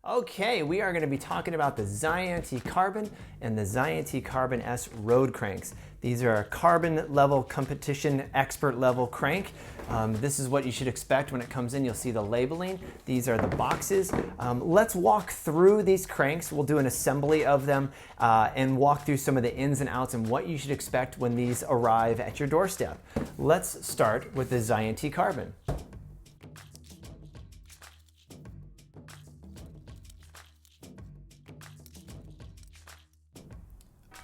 Okay, we are going to be talking about the Ziante Carbon and the Ziante Carbon S road cranks. These are a carbon level competition expert level crank. This is what you should expect when it comes in. You'll see the labeling. These are the boxes. Let's walk through these cranks. We'll do an assembly of them and walk through some of the ins and outs and what you should expect when these arrive at your doorstep. Let's start with the Ziante Carbon.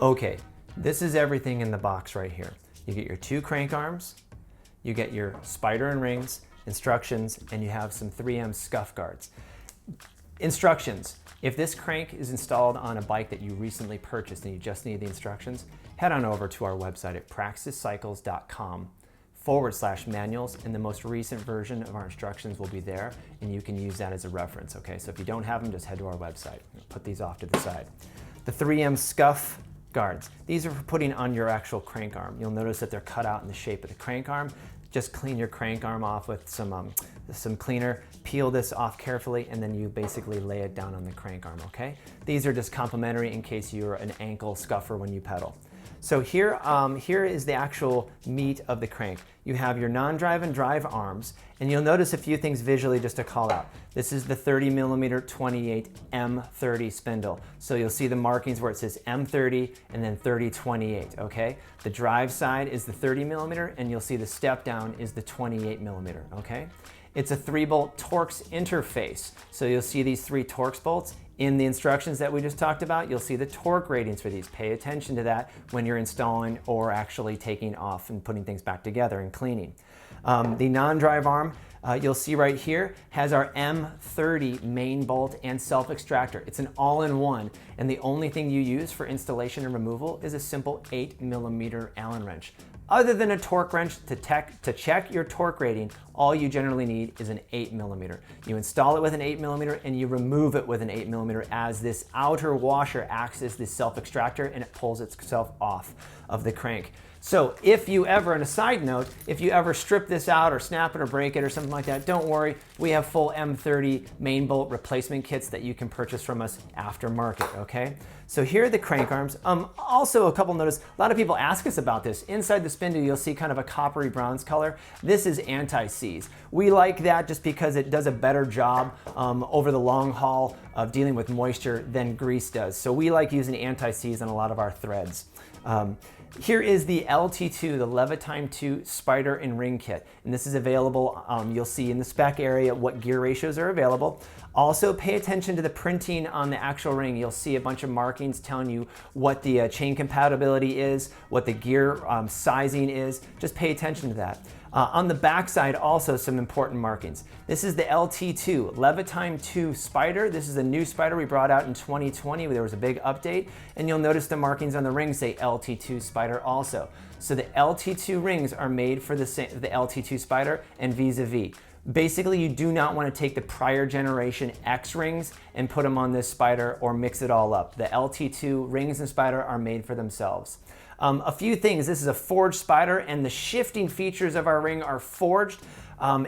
Okay, this is everything in the box right here. You get your two crank arms, you get your spider and rings, instructions, and you have some 3M scuff guards. Instructions. If this crank is installed on a bike that you recently purchased and you just need the instructions, head on over to our website at praxiscycles.com/manuals, and the most recent version of our instructions will be there, and you can use that as a reference, okay? So if you don't have them, just head to our website. Put these off to the side. The 3M scuff guards. These are for putting on your actual crank arm. You'll notice that they're cut out in the shape of the crank arm. Just clean your crank arm off with some cleaner, peel this off carefully, and then you basically lay it down on the crank arm, okay? These are just complimentary in case you're an ankle scuffer when you pedal. So here is the actual meat of the crank. You have your non-drive and drive arms, and you'll notice a few things visually just to call out. This is the 30mm 28 M30 spindle. So you'll see the markings where it says M30 and then 3028, okay? The drive side is the 30mm, and you'll see the step down is the 28mm, okay? It's a 3-bolt Torx interface. So you'll see these 3 Torx bolts. In the instructions that we just talked about, you'll see the torque ratings for these. Pay attention to that when you're installing or actually taking off and putting things back together and cleaning. The non-drive arm, you'll see right here, has our M30 main bolt and self-extractor. It's an all-in-one, and the only thing you use for installation and removal is a simple 8mm Allen wrench. Other than a torque wrench to check your torque rating, all you generally need is an 8mm. You install it with an 8mm and you remove it with an 8mm as this outer washer acts as the self-extractor and it pulls itself off of the crank. So if you ever, on a side note, if you ever strip this out or snap it or break it or something like that, don't worry. We have full M30 main bolt replacement kits that you can purchase from us aftermarket, okay? So here are the crank arms. Also a couple notice, a lot of people ask us about this. Inside the spindle, you'll see kind of a coppery bronze color. This is anti-seize. We like that just because it does a better job over the long haul of dealing with moisture than grease does. So we like using anti-seize on a lot of our threads. Here is the LT2, the Levitime 2 spider and ring kit. And this is available, you'll see in the spec area what gear ratios are available. Also pay attention to the printing on the actual ring. You'll see a bunch of markings telling you what the chain compatibility is, what the gear sizing is. Just pay attention to that. On the back side, also some important markings. This is the LT2, Levitime 2 Spider. This is a new Spider we brought out in 2020. There was a big update, and you'll notice the markings on the ring say LT2 Spider also. So the LT2 rings are made for the LT2 Spider and vis-a-vis. Basically, you do not want to take the prior generation X rings and put them on this Spider or mix it all up. The LT2 rings and Spider are made for themselves. A few things, this is a forged Spider and the shifting features of our ring are forged.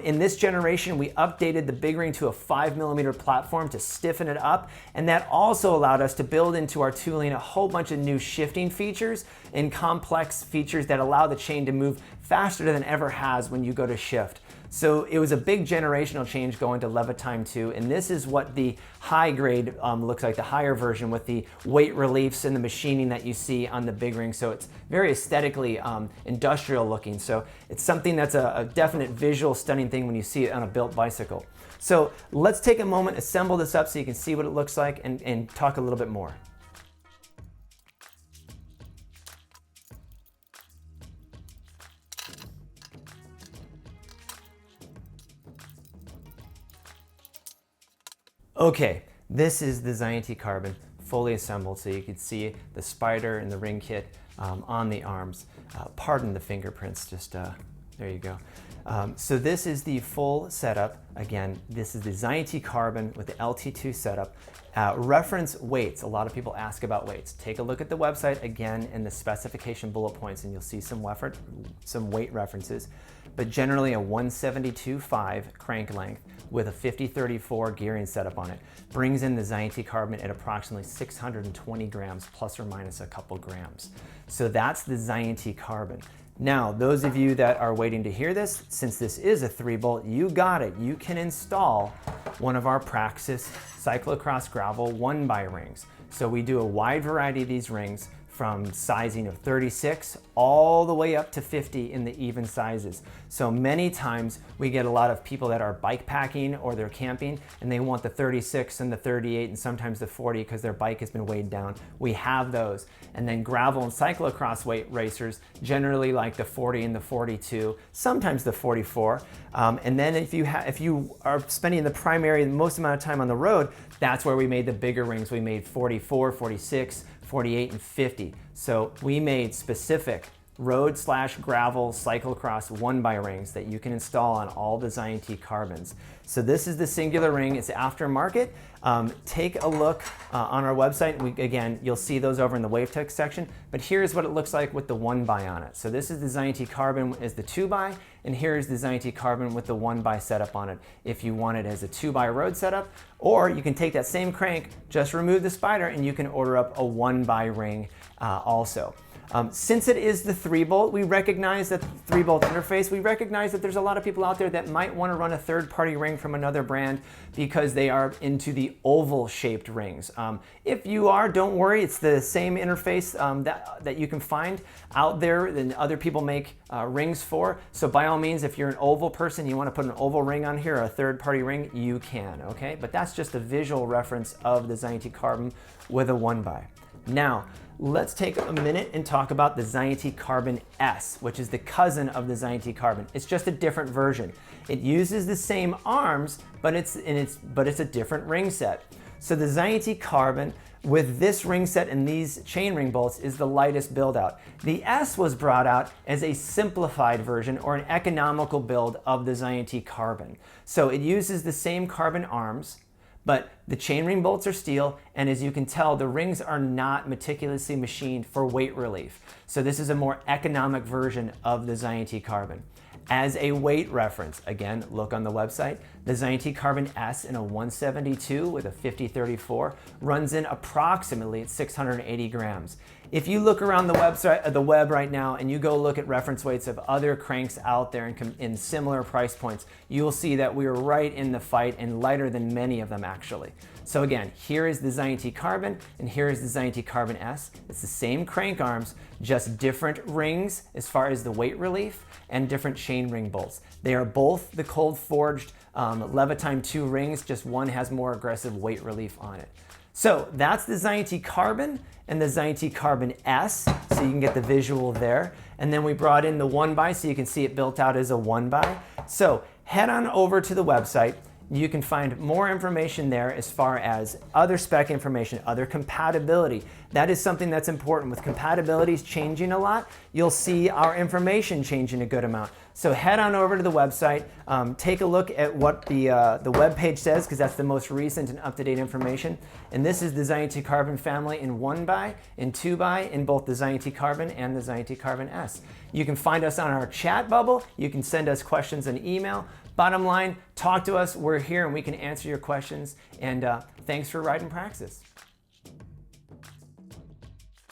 In this generation, we updated the big ring to a 5mm platform to stiffen it up, and that also allowed us to build into our tooling a whole bunch of new shifting features and complex features that allow the chain to move faster than it ever has when you go to shift. So it was a big generational change going to Levitime 2, and this is what the high grade looks like, the higher version with the weight reliefs and the machining that you see on the big ring. So it's very aesthetically industrial looking. So it's something that's a definite visual stunning thing when you see it on a built bicycle. So let's take a moment, assemble this up so you can see what it looks like and talk a little bit more. Okay, this is the Ziante Carbon fully assembled, so you can see the spider and the ring kit on the arms. Pardon the fingerprints, just there you go. So this is the full setup. Again, this is the Ziante Carbon with the LT2 setup. Reference weights. A lot of people ask about weights. Take a look at the website again in the specification bullet points and you'll see some weight references. but generally a 172.5 crank length with a 5034 gearing setup on it brings in the Zion-T carbon at approximately 620 grams plus or minus a couple grams. So that's the Zion-T carbon. Now, those of you that are waiting to hear this, since this is a 3-bolt, you got it. You can install one of our Praxis Cyclocross Gravel 1x rings. So we do a wide variety of these rings, from sizing of 36 all the way up to 50 in the even sizes. So many times we get a lot of people that are bike packing or they're camping and they want the 36 and the 38 and sometimes the 40 because their bike has been weighed down. We have those. And then gravel and cyclocross weight racers generally like the 40 and the 42, sometimes the 44. And then if you are spending the most amount of time on the road, that's where we made the bigger rings. We made 44, 46, 48 and 50. So we made specific road/gravel cyclocross 1x rings that you can install on all the Zion-T carbons. So this is the singular ring. It's aftermarket. Take a look on our website. Again, you'll see those over in the WaveTech section, but here's what it looks like with the 1x on it. So this is the Zion-T carbon as the 2x, and here's the Zion-T carbon with the 1x setup on it if you want it as a 2x road setup, or you can take that same crank, just remove the spider, and you can order up a 1x ring also. Since it is the 3-bolt, we recognize that 3-bolt interface, we recognize that there's a lot of people out there that might want to run a third-party ring from another brand because they are into the oval-shaped rings. If you are, don't worry, it's the same interface that you can find out there and other people make rings for. So by all means, if you're an oval person, you want to put an oval ring on here or a third-party ring, you can, okay? But that's just a visual reference of the Zion-T carbon with a 1x. Now, let's take a minute and talk about the Zion-T Carbon S, which is the cousin of the Zion-T Carbon. It's just a different version. It uses the same arms, but it's a different ring set. So the Zion-T Carbon with this ring set and these chainring bolts is the lightest build out. The S was brought out as a simplified version or an economical build of the Zion-T Carbon. So it uses the same carbon arms, but the chainring bolts are steel, and as you can tell, the rings are not meticulously machined for weight relief. So this is a more economic version of the Zion-T Carbon. As a weight reference, again, look on the website, the Zion-T Carbon S in a 172 with a 5034 runs in approximately at 680 grams. If you look around the web right now and you go look at reference weights of other cranks out there in similar price points, you will see that we are right in the fight and lighter than many of them actually. So again, here is the Zion-T Carbon and here is the Zion-T Carbon S. It's the same crank arms, just different rings as far as the weight relief and different chain ring bolts. They are both the cold forged Levitime 2 rings, just one has more aggressive weight relief on it. So that's the Zion-T Carbon and the Zion-T Carbon S, so you can get the visual there. And then we brought in the 1x so you can see it built out as a 1x. So head on over to the website. You can find more information there as far as other spec information, other compatibility. That is something that's important. With compatibilities changing a lot, you'll see our information changing a good amount. So head on over to the website, take a look at what the web page says, because that's the most recent and up-to-date information. And this is the Zion-T Carbon family in 1x, in 2x, in both the Zion-T Carbon and the Zion-T Carbon S. You can find us on our chat bubble. You can send us questions in email. Bottom line, talk to us. We're here and we can answer your questions. And thanks for riding Praxis.